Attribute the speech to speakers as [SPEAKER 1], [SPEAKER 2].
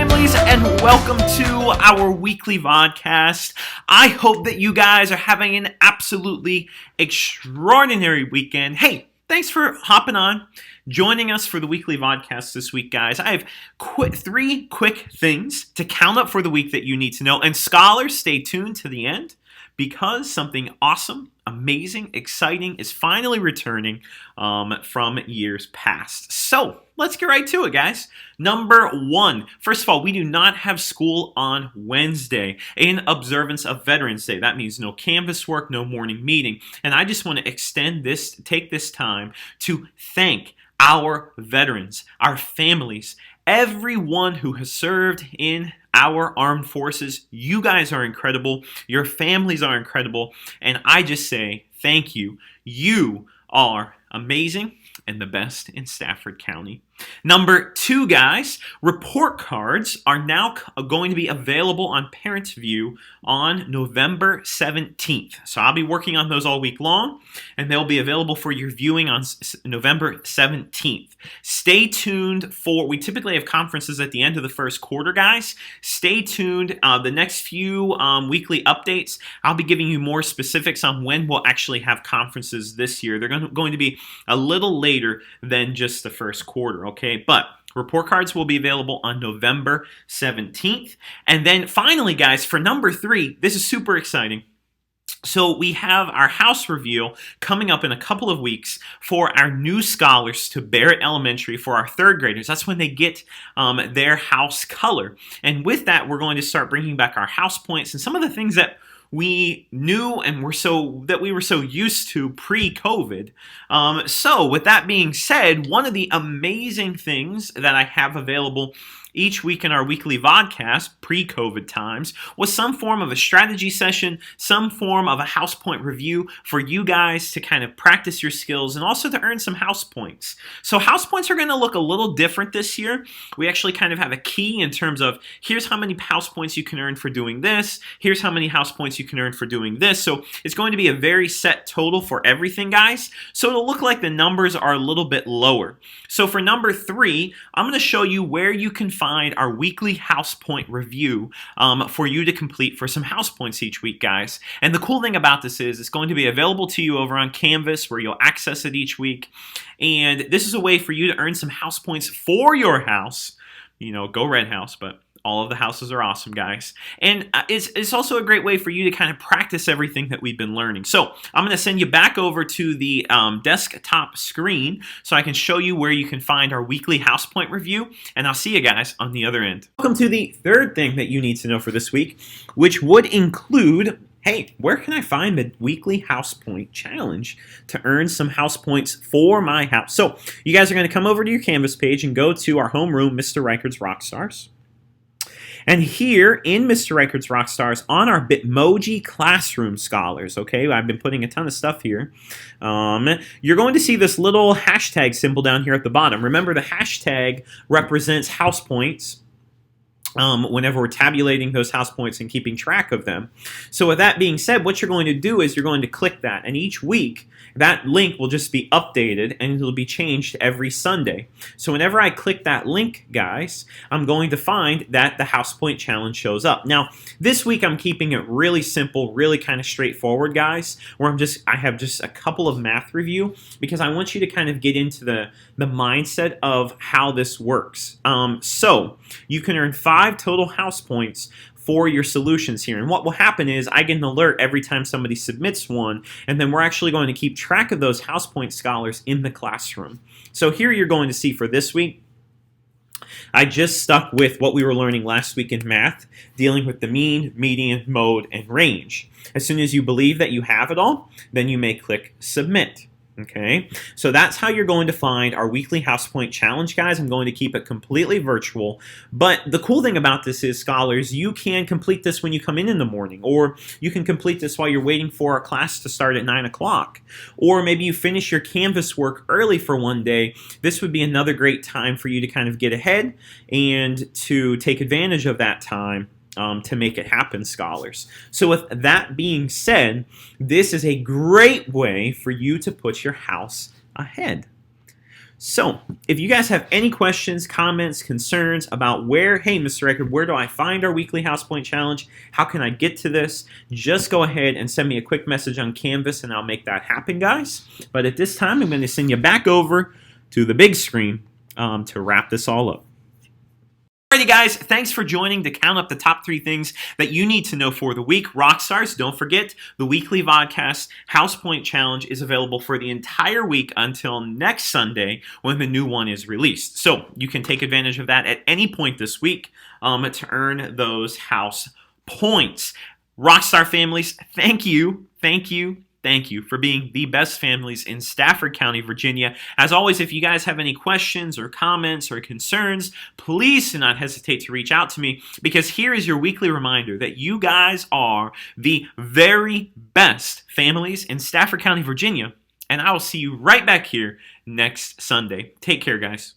[SPEAKER 1] families, and welcome to our weekly VODCAST. I hope that you guys are having an absolutely extraordinary weekend. Hey, thanks for hopping on, joining us for the weekly VODCAST this week, guys. I have three quick things to count up for the week that you need to know. And scholars, stay tuned to the end, because something awesome, amazing, exciting is finally returning from years past. So let's get right to it, guys. Number one, first of all, we do not have school on Wednesday in observance of Veterans Day. That means no canvas work, no morning meeting. And I just want to take this time to thank our veterans, our families, everyone who has served in our armed forces. You guys are incredible. Your families are incredible. And I just say thank you. You are amazing and the best in Stafford County. Number two, guys, report cards are now going to be available on Parents View on November 17th. So I'll be working on those all week long, and they'll be available for your viewing on November 17th. Stay tuned we typically have conferences at the end of the first quarter, guys. Stay tuned. The next few weekly updates, I'll be giving you more specifics on when we'll actually have conferences this year. They're going to be a little later than just the first quarter, okay? But report cards will be available on November 17th. And then finally, guys, for number three, this is super exciting. So we have our house reveal coming up in a couple of weeks for our new scholars to Barrett Elementary for our third graders. That's when they get their house color. And with that, we're going to start bringing back our house points and some of the things that we knew and we were so used to pre-COVID. So with that being said, one of the amazing things that I have available each week in our weekly VODCAST, pre-COVID times, was some form of a strategy session, some form of a house point review for you guys to kind of practice your skills and also to earn some house points. So house points are going to look a little different this year. We actually kind of have a key in terms of here's how many house points you can earn for doing this, here's how many house points you can earn for doing this. So it's going to be a very set total for everything, guys. So it'll look like the numbers are a little bit lower. So for number three, I'm going to show you where you can find our weekly house point review for you to complete for some house points each week, guys. And the cool thing about this is it's going to be available to you over on Canvas where you'll access it each week. And this is a way for you to earn some house points for your house. You know, go Red House, but all of the houses are awesome, guys. And it's also a great way for you to kind of practice everything that we've been learning. So I'm going to send you back over to the desktop screen so I can show you where you can find our weekly house point review. And I'll see you guys on the other end. Welcome to the third thing that you need to know for this week, which would include, hey, where can I find the weekly house point challenge to earn some house points for my house? So you guys are going to come over to your Canvas page and go to our homeroom, Mr. Reichard's Rockstars. And here in Mr. Reichard's Rockstars on our Bitmoji Classroom Scholars, okay, I've been putting a ton of stuff here, you're going to see this little hashtag symbol down here at the bottom. Remember, the hashtag represents house points whenever we're tabulating those house points and keeping track of them. So with that being said, what you're going to do is you're going to click that, and each week that link will just be updated and it'll be changed every Sunday. So whenever I click that link, guys, I'm going to find that the house point challenge shows up. Now, this week I'm keeping it really simple, really kind of straightforward, guys, where I have just a couple of math review because I want you to kind of get into the mindset of how this works. So you can earn 5 total house points for your solutions here. And what will happen is I get an alert every time somebody submits one, and then we're actually going to keep track of those house point scholars in the classroom. So here you're going to see for this week, I just stuck with what we were learning last week in math, dealing with the mean, median, mode, and range. As soon as you believe that you have it all, then you may click submit. Okay, so that's how you're going to find our weekly house point challenge, guys. I'm going to keep it completely virtual, but the cool thing about this is, scholars, you can complete this when you come in the morning, or you can complete this while you're waiting for our class to start at 9 o'clock, or maybe you finish your Canvas work early for one day. This would be another great time for you to kind of get ahead and to take advantage of that time to make it happen, scholars. So with that being said, this is a great way for you to put your house ahead. So, if you guys have any questions, comments, concerns about hey, Mr. Reichard, where do I find our weekly House Point Challenge? How can I get to this? Just go ahead and send me a quick message on Canvas and I'll make that happen, guys. But at this time, I'm going to send you back over to the big screen to wrap this all up. Alrighty guys, thanks for joining to count up the top 3 things that you need to know for the week. Rockstars, don't forget, the weekly VODCAST House Point Challenge is available for the entire week until next Sunday when the new one is released. So you can take advantage of that at any point this week to earn those house points. Rockstar families, thank you for being the best families in Stafford County, Virginia. As always, if you guys have any questions or comments or concerns, please do not hesitate to reach out to me, because here is your weekly reminder that you guys are the very best families in Stafford County, Virginia, and I will see you right back here next Sunday. Take care, guys.